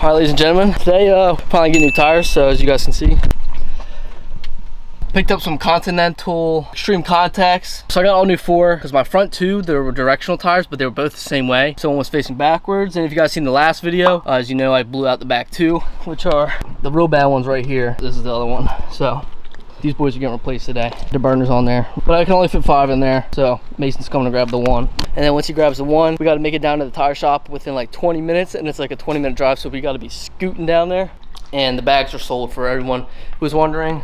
Alright, ladies and gentlemen, today finally getting new tires, so as you guys can see, picked up some Continental Extreme contacts. So I got all new 4 because my front 2, they were directional tires, but they were both the same way. So one was facing backwards, and if you guys seen the last video, as you know, I blew out the back 2, which are the real bad ones right here. This is the other one. So these boys are getting replaced today. The burner's on there, but I can only fit 5 in there, so Mason's coming to grab the 1. And then once he grabs the 1, we got to make it down to the tire shop within like 20 minutes, and it's like a 20-minute drive, so we got to be scooting down there. And the bags are sold for everyone who's wondering.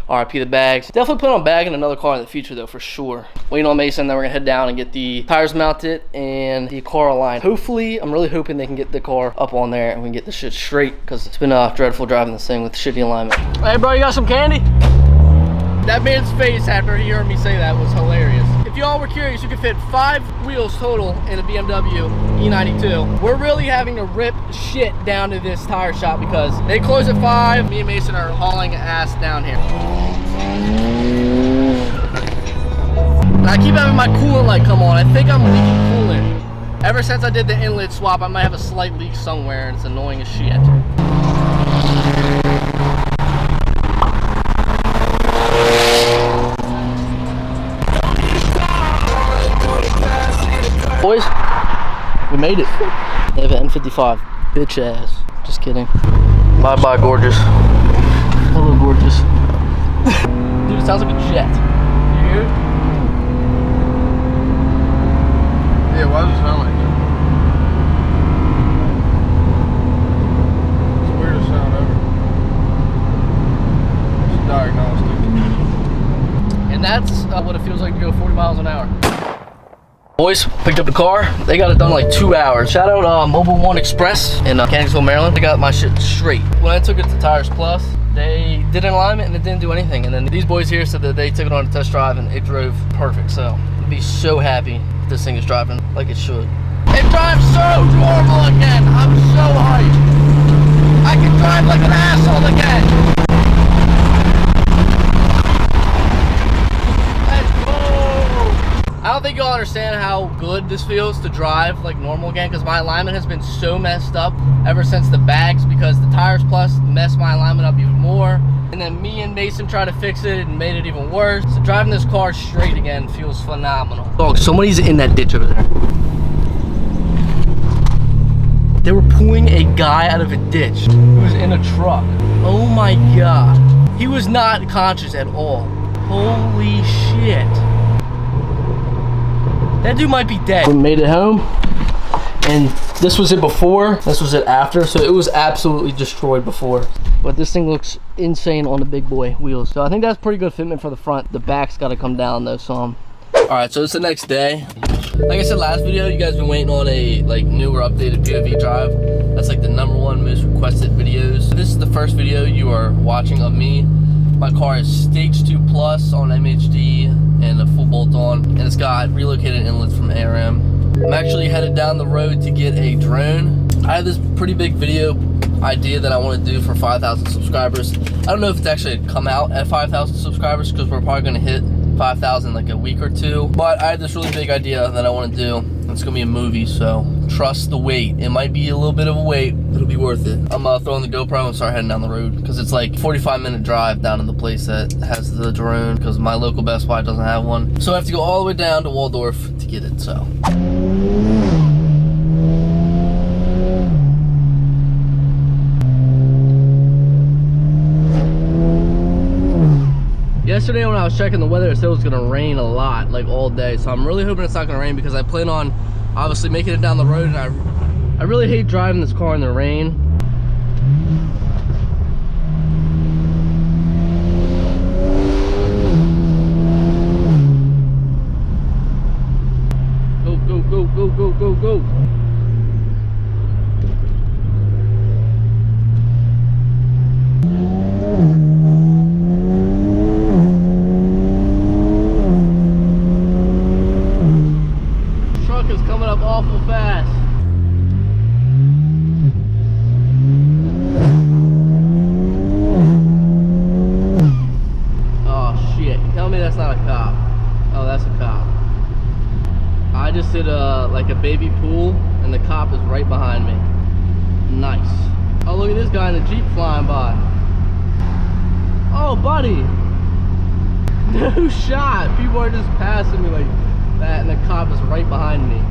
RIP the bags. Definitely plan on bagging another car in the future though, for sure. Waiting on Mason, then we're gonna head down and get the tires mounted and the car aligned. Hopefully, I'm really hoping they can get the car up on there and we can get this shit straight, because it's been dreadful driving this thing with shitty alignment. Hey bro, you got some candy? That man's face after he heard me say that was hilarious. If y'all were curious, you can fit 5 wheels total in a Bmw E92. We're really having to rip shit down to this tire shop because they close at 5. Me and Mason are hauling ass down here. And I keep having my coolant light come on. I think I'm leaking coolant. Ever since I did the inlet swap, I might have a slight leak somewhere, and it's annoying as shit. Boys, we made it. They have an N55, bitch ass. Just kidding. Bye bye, gorgeous. Hello, gorgeous. Dude, it sounds like a jet. You hear it? Yeah, why does it sound like that? It's the weirdest sound ever. It's diagnostic. And that's what it feels like to go 40 miles an hour. Boys, picked up the car. They got it done in like 2 hours. Shout out Mobile One Express in Mechanicsville, Maryland. They got my shit straight. When I took it to Tires Plus, they did an alignment and it didn't do anything. And then these boys here said that they took it on a test drive and it drove perfect. So I'd be so happy if this thing is driving like it should. It drives so normal again. I'm so hyped. I can drive like an asshole again. I don't think you'll understand how good this feels to drive like normal again, because my alignment has been so messed up ever since the bags, because the Tires Plus messed my alignment up even more, and then me and Mason tried to fix it and made it even worse. So driving this car straight again feels phenomenal. Dog, somebody's in that ditch over there. They were pulling a guy out of a ditch who was in a truck. Oh my god. He was not conscious at all. Holy shit. That dude might be dead. We made it home, and this was it before, this was it after, so it was absolutely destroyed before. But this thing looks insane on the big boy wheels. So I think that's pretty good fitment for the front. The back's gotta come down though, so Alright, so it's the next day. Like I said last video, you guys been waiting on a newer updated POV drive. That's like the #1 most requested videos. This is the first video you are watching of me. My car is Stage 2 Plus on MHD and a full bolt on, and it's got relocated inlets from ARM. I'm actually headed down the road to get a drone. I have this pretty big video idea that I want to do for 5,000 subscribers. I don't know if it's actually come out at 5,000 subscribers, because we're probably going to hit 5,000 like a week or 2. But I have this really big idea that I want to do. It's going to be a movie, so trust the wait. It might be a little bit of a wait. It'll be worth it. I'm throwing the GoPro and start heading down the road, because it's like a 45-minute drive down to the place that has the drone, because my local Best Buy doesn't have one. So I have to go all the way down to Waldorf to get it, so. Yesterday when I was checking the weather, it said it was gonna rain a lot, like all day. So I'm really hoping it's not gonna rain, because I plan on obviously making it down the road, and I really hate driving this car in the rain. Go, go, go, go, go, go, go. Awful fast. Oh shit, tell me that's not a cop. Oh, that's a cop. I just did like a baby pool, and the cop is right behind me. Nice. Oh, look at this guy in the Jeep flying by. Oh, buddy. No shot. People are just passing me like that, and the cop is right behind me.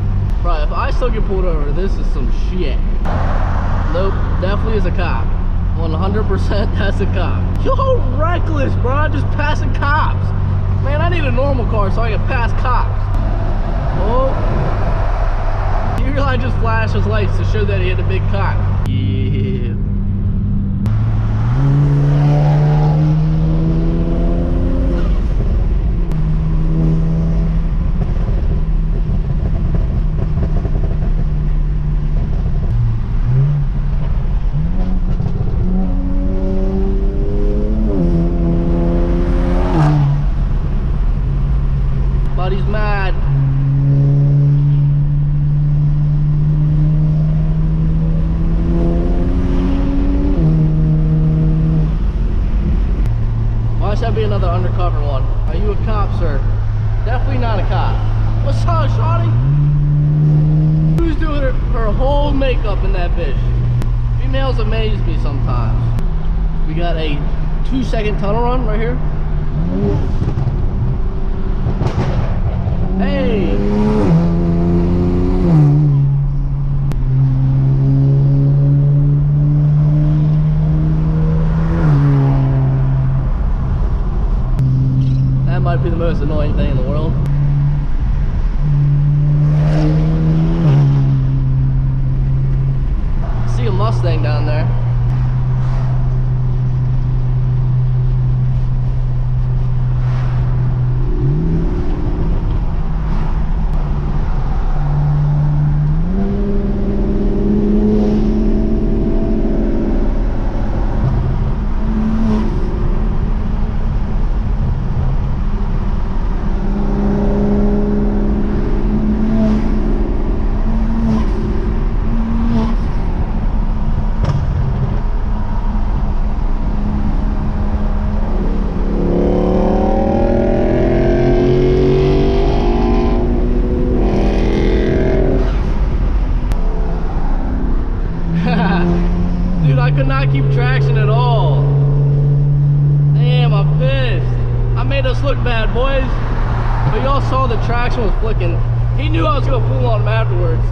Bro, if I still get pulled over, this is some shit. Nope, definitely is a cop. 100% that's a cop. Yo, reckless, bro. Just passing cops. Man, I need a normal car so I can pass cops. Oh. You realize just flashed his lights to show that he had a big cock. Yeah. Buddy's mad. Why should that be another undercover one? Are you a cop, sir? Definitely not a cop. What's up, shawty? Who's doing her whole makeup in that bitch? Females amaze me sometimes. We got a 2-second tunnel run right here. Hey! That might be the most annoying thing in the world. I see a Mustang down there. Dude, I could not keep traction at all. Damn, I'm pissed. I made us look bad, boys. But y'all saw the traction was flicking. He knew I was gonna pull on him afterwards.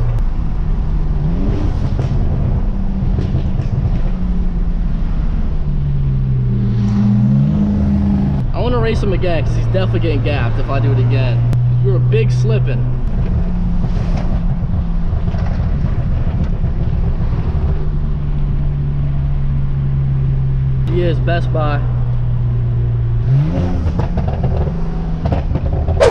I want to race him again because he's definitely getting gapped if I do it again. We were big slipping. He is Best Buy.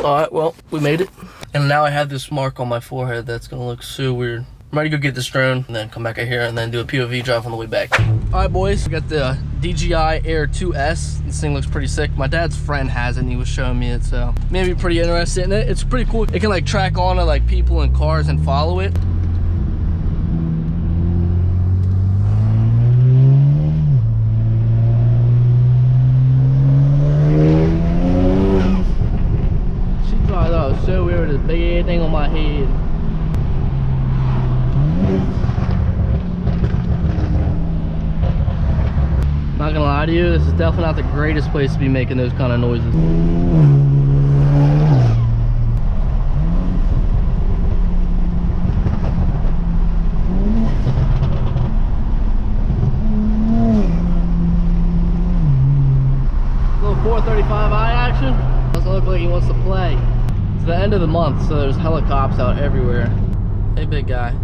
Alright, well, we made it. And now I have this mark on my forehead that's gonna look so weird. I'm ready to go get this drone and then come back out here and then do a POV drive on the way back. Alright, boys, we got the DJI Air 2S. This thing looks pretty sick. My dad's friend has it and he was showing me it, so maybe pretty interested in it. It's pretty cool. It can like track on to like people and cars and follow it. So weird, this big thing on my head. Not gonna lie to you, this is definitely not the greatest place to be making those kind of noises. Little 435i action. Doesn't look like he wants to play. It's the end of the month, so there's helicopters out everywhere. Hey, big guy.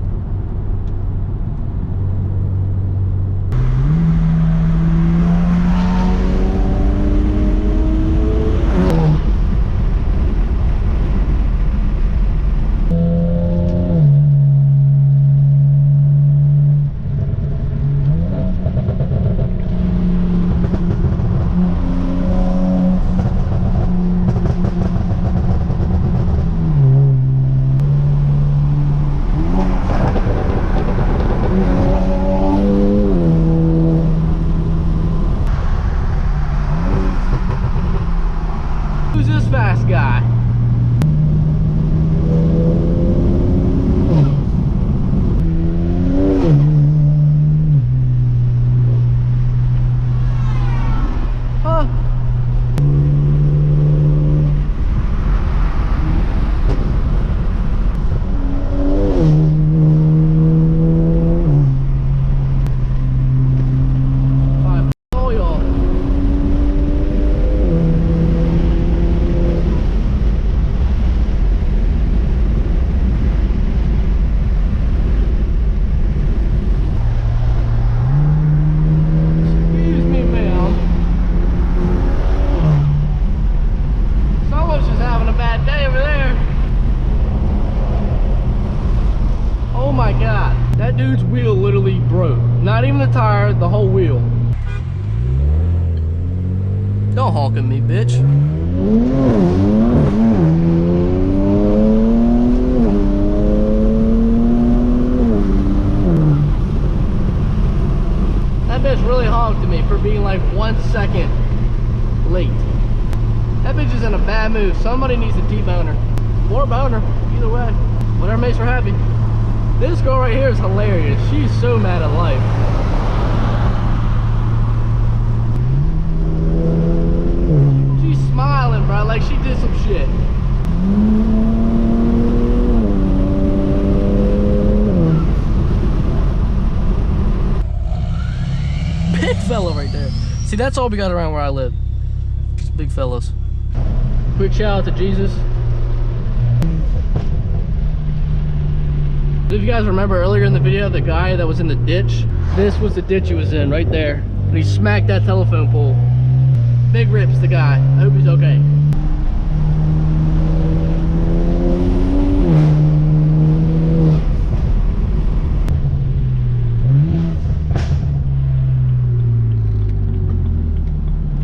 even the tire, the whole wheel. Don't honk at me, bitch. That bitch really honked at me for being like 1 second late. That bitch is in a bad mood. Somebody needs to debone her. Or bone her. Either way. Whatever makes her happy. This girl right here is hilarious. She's so mad at life. She's smiling, bro, like she did some shit. Big fella right there. See, that's all we got around where I live. Just big fellas. Quick shout out to Jesus. If you guys remember earlier in the video, the guy that was in the ditch, this was the ditch he was in right there. And he smacked that telephone pole. Big rips, the guy. I hope he's okay.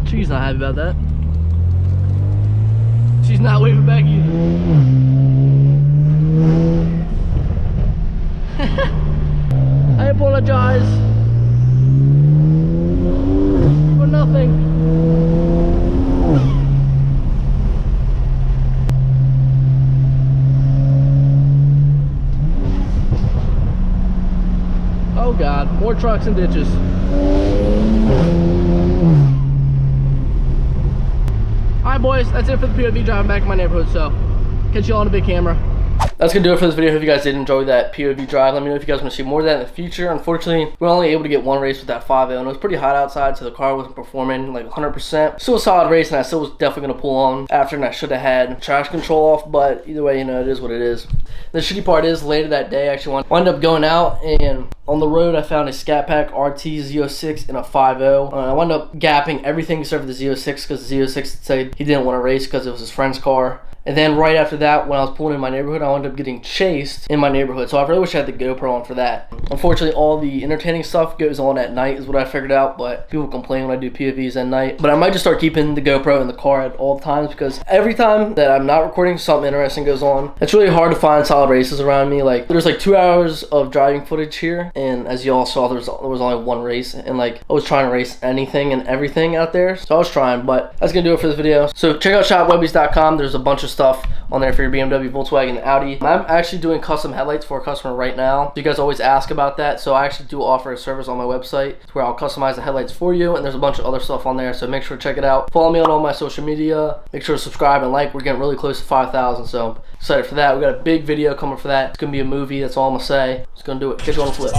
She's not happy about that. She's not waving back either. I apologize for nothing. Oh God, more trucks and ditches. Alright boys, that's it for the POV driving back in my neighborhood, so catch you all on a big camera. That's gonna do it for this video. If you guys did enjoy that POV drive, let me know if you guys want to see more of that in the future. Unfortunately, we were only able to get one race with that 5.0, and it was pretty hot outside, so the car wasn't performing like 100%. Still a solid race, and I still was definitely gonna pull on after, and I should have had traction control off, but either way, you know, it is what it is. The shitty part is later that day, I actually wound up going out, and on the road, I found a Scat Pack RT Z06 and a 5.0. I wound up gapping everything except for the Z06 because the Z06 said he didn't want to race because it was his friend's car. And then right after that, when I was pulling in my neighborhood, I wound up getting chased in my neighborhood. So I really wish I had the GoPro on for that. Unfortunately, all the entertaining stuff goes on at night is what I figured out, but people complain when I do POVs at night. But I might just start keeping the GoPro in the car at all times because every time that I'm not recording, something interesting goes on. It's really hard to find solid races around me. Like, there's like 2 hours of driving footage here, and as you all saw, there was only one race, and like I was trying to race anything and everything out there. So I was trying, but that's gonna do it for this video. So check out shopwebbies.com. There's a bunch of stuff on there for your BMW, Volkswagen, and Audi. I'm actually doing custom headlights for a customer right now. You guys always ask about that, so I actually do offer a service on my website where I'll customize the headlights for you, and there's a bunch of other stuff on there, so make sure to check it out. Follow me on all my social media. Make sure to subscribe and like. We're getting really close to 5,000, so I'm excited for that. We got a big video coming for that. It's gonna be a movie. That's all I'm gonna say. Just gonna do it. Catch you on the flip.